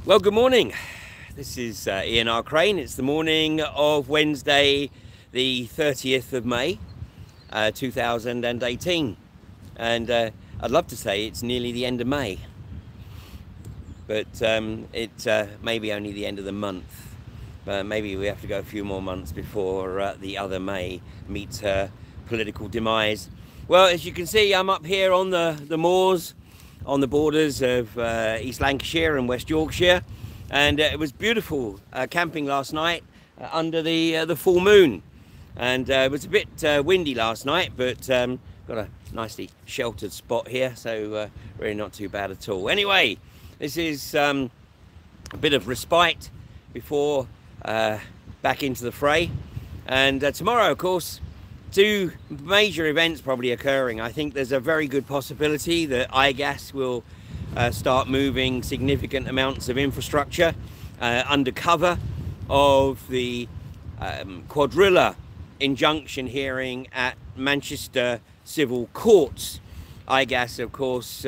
Well, good morning. This is Ian R. Crane. It's the morning of Wednesday, the 30th of May, 2018. And I'd love to say it's nearly the end of May, but it may be only the end of the month. Maybe we have to go a few more months before the other May meets her political demise. Well, as you can see, I'm up here on the moors on the borders of East Lancashire and West Yorkshire, and it was beautiful camping last night under the full moon. And it was a bit windy last night, but got a nicely sheltered spot here, so really not too bad at all. Anyway, this is a bit of respite before back into the fray. And tomorrow, of course, two major events probably occurring. I think there's a very good possibility that iGas will start moving significant amounts of infrastructure under cover of the quadrilla injunction hearing at Manchester Civil Courts. iGas, of course,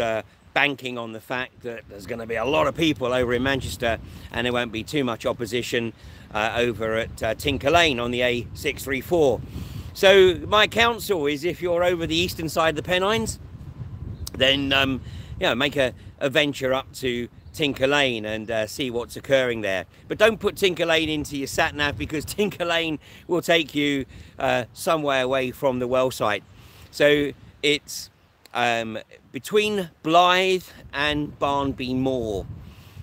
banking on the fact that there's going to be a lot of people over in Manchester and there won't be too much opposition over at Tinker Lane on the A634. So my counsel is, if you're over the eastern side of the Pennines, then make a venture up to Tinker Lane and see what's occurring there. But don't put Tinker Lane into your sat nav, because Tinker Lane will take you some way away from the well site. So it's between Blythe and Barnby Moor.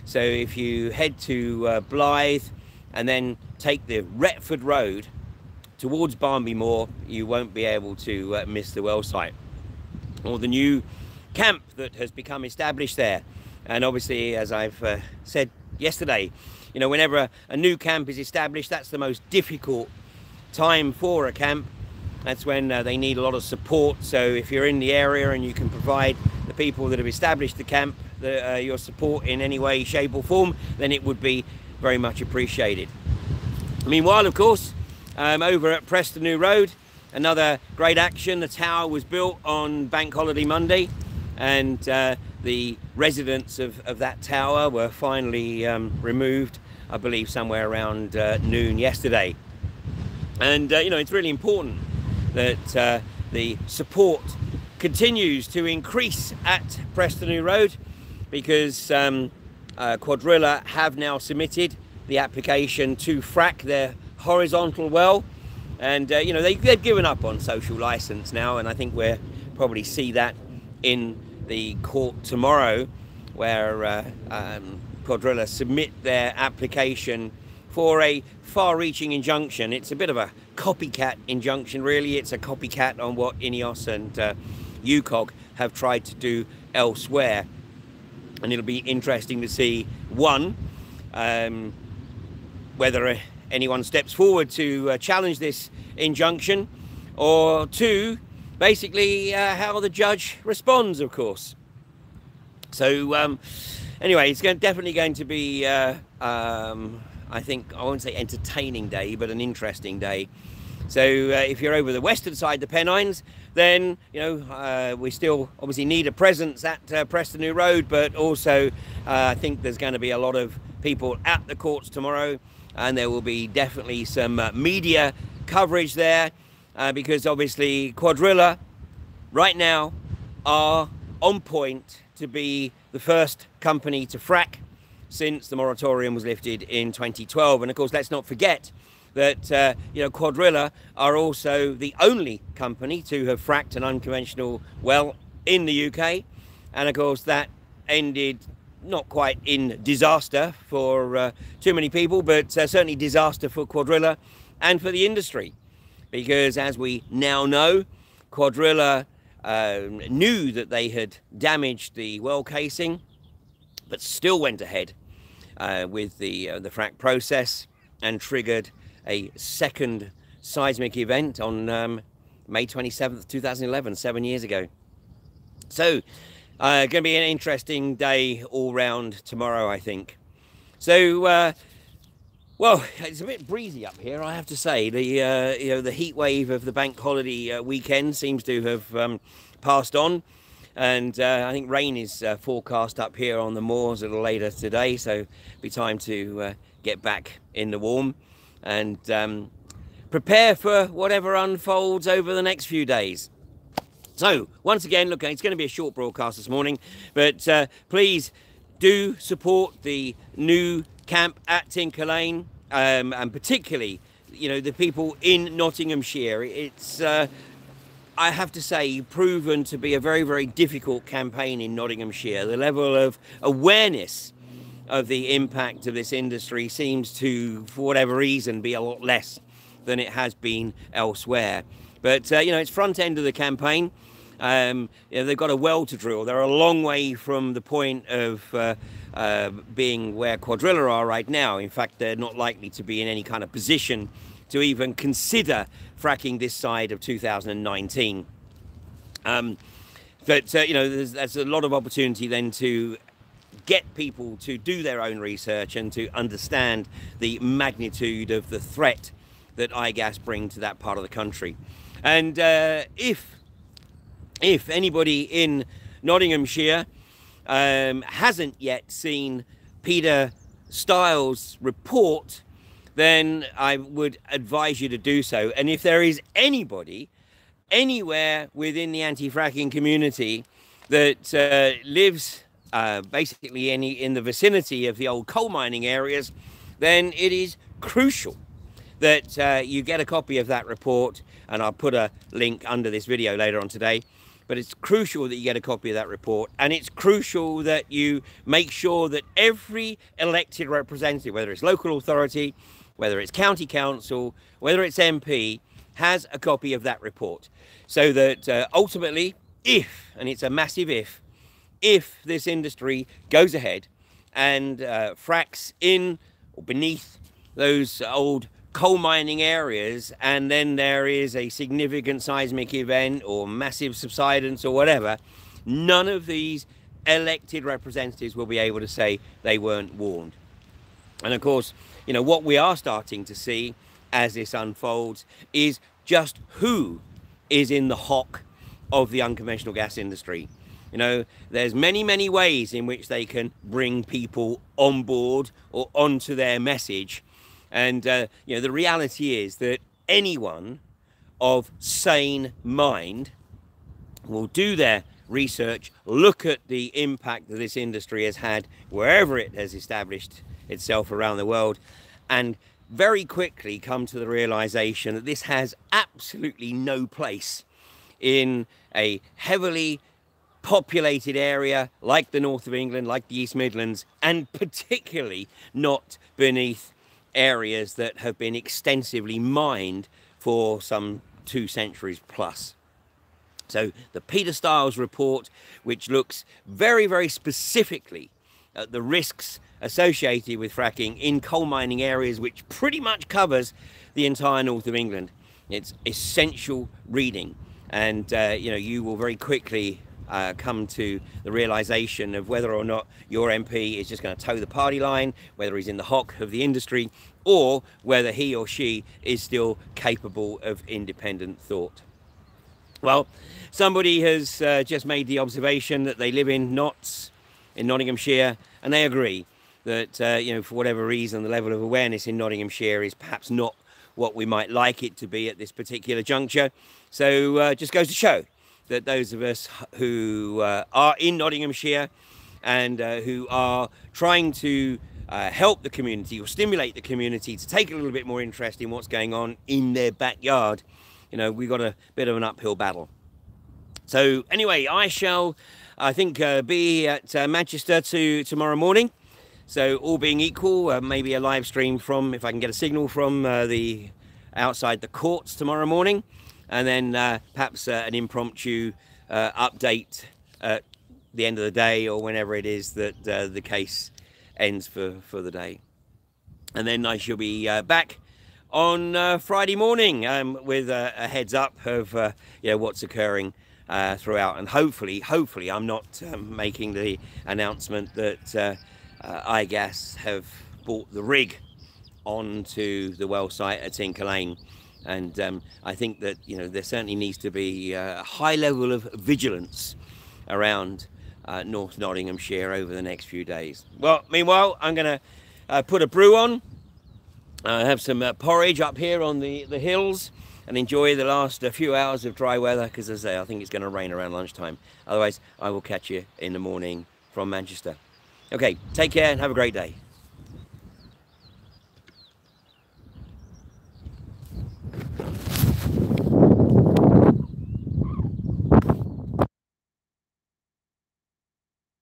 So if you head to Blythe and then take the Retford Road towards Barnby Moor, you won't be able to miss the well site or the new camp that has become established there. And obviously, as I've said yesterday, you know, whenever a new camp is established, that's the most difficult time for a camp. That's when they need a lot of support. So if you're in the area and you can provide the people that have established the camp your support in any way, shape or form, then it would be very much appreciated. Meanwhile, of course, over at Preston New Road, another great action. The tower was built on Bank Holiday Monday, and the residents of that tower were finally removed, I believe somewhere around noon yesterday. And it's really important that the support continues to increase at Preston New Road, because Quadrilla have now submitted the application to frack their horizontal well, and they've given up on social license now, and I think we'll probably see that in the court tomorrow, where Quadrilla submit their application for a far-reaching injunction. It's a bit of a copycat injunction, really. It's a copycat on what INEOS and UCOG have tried to do elsewhere, and it'll be interesting to see, one, whether anyone steps forward to challenge this injunction, or two, basically how the judge responds, of course. So anyway, it's definitely going to be I think, I won't say entertaining day, but an interesting day. So if you're over the western side of the Pennines, then we still obviously need a presence at Preston New Road, but also I think there's going to be a lot of people at the courts tomorrow, and there will be definitely some media coverage there, because obviously Quadrilla right now are on point to be the first company to frack since the moratorium was lifted in 2012. And of course, let's not forget that Quadrilla are also the only company to have fracked an unconventional well in the UK, and of course that ended not quite in disaster for too many people, but certainly disaster for Quadrilla and for the industry, because as we now know, Quadrilla knew that they had damaged the well casing, but still went ahead with the frack process and triggered a second seismic event on May 27th, 2011, 7 years ago. So going to be an interesting day all round tomorrow, I think. So well, it's a bit breezy up here, I have to say. The the heat wave of the bank holiday weekend seems to have passed on, and I think rain is forecast up here on the moors a little later today, so it'll be time to get back in the warm and prepare for whatever unfolds over the next few days. So once again, look, it's going to be a short broadcast this morning, but please do support the new camp at Tinker Lane, and particularly, you know, the people in Nottinghamshire. It's I have to say, proven to be a very, very difficult campaign in Nottinghamshire. The level of awareness of the impact of this industry seems to, for whatever reason, be a lot less than it has been elsewhere. But you know, it's front end of the campaign. You know, they've got a well to drill. They're a long way from the point of being where Quadrilla are right now. In fact, they're not likely to be in any kind of position to even consider fracking this side of 2019. But you know, there's a lot of opportunity then to get people to do their own research and to understand the magnitude of the threat that iGas bring to that part of the country. And if anybody in Nottinghamshire hasn't yet seen Peter Stiles' report, then I would advise you to do so. And if there is anybody anywhere within the anti-fracking community that lives basically in the vicinity of the old coal mining areas, then it is crucial that you get a copy of that report, and I'll put a link under this video later on today. But it's crucial that you get a copy of that report, and it's crucial that you make sure that every elected representative, whether it's local authority, whether it's county council, whether it's MP, has a copy of that report, so that ultimately, and it's a massive if this industry goes ahead and fracks in or beneath those old coal mining areas, and then there is a significant seismic event or massive subsidence or whatever, none of these elected representatives will be able to say they weren't warned. And of course, you know, what we are starting to see as this unfolds is just who is in the hock of the unconventional gas industry. You know, there's many ways in which they can bring people on board or onto their message. And, you know, the reality is that anyone of sane mind will do their research, look at the impact that this industry has had wherever it has established itself around the world, and very quickly come to the realization that this has absolutely no place in a heavily populated area like the north of England, like the East Midlands, and particularly not beneath areas that have been extensively mined for some 2 centuries plus. So the Peter Stiles report, which looks very specifically at the risks associated with fracking in coal mining areas, which pretty much covers the entire north of England. It's essential reading, and you know, you will very quickly come to the realization of whether or not your MP is just going to toe the party line, whether he's in the hock of the industry, or whether he or she is still capable of independent thought. Well, somebody has just made the observation that they live in Notts in Nottinghamshire, and they agree that you know, for whatever reason, the level of awareness in Nottinghamshire is perhaps not what we might like it to be at this particular juncture. So just goes to show that those of us who are in Nottinghamshire and who are trying to help the community or stimulate the community to take a little bit more interest in what's going on in their backyard, you know, we've got a bit of an uphill battle. So anyway, I shall, I think, be at Manchester tomorrow morning. So all being equal, maybe a live stream from, if I can get a signal from the outside the courts tomorrow morning, and then perhaps an impromptu update at the end of the day, or whenever it is that the case ends for the day. And then I shall be back on Friday morning with a heads up of you know, what's occurring throughout. And hopefully I'm not making the announcement that iGas have brought the rig onto the well site at Tinker Lane. And I think that, you know, there certainly needs to be a high level of vigilance around North Nottinghamshire over the next few days. Well, meanwhile, I'm going to put a brew on, have some porridge up here on the hills, and enjoy the last few hours of dry weather, because as I say, I think it's going to rain around lunchtime. Otherwise, I will catch you in the morning from Manchester. Okay, take care and have a great day.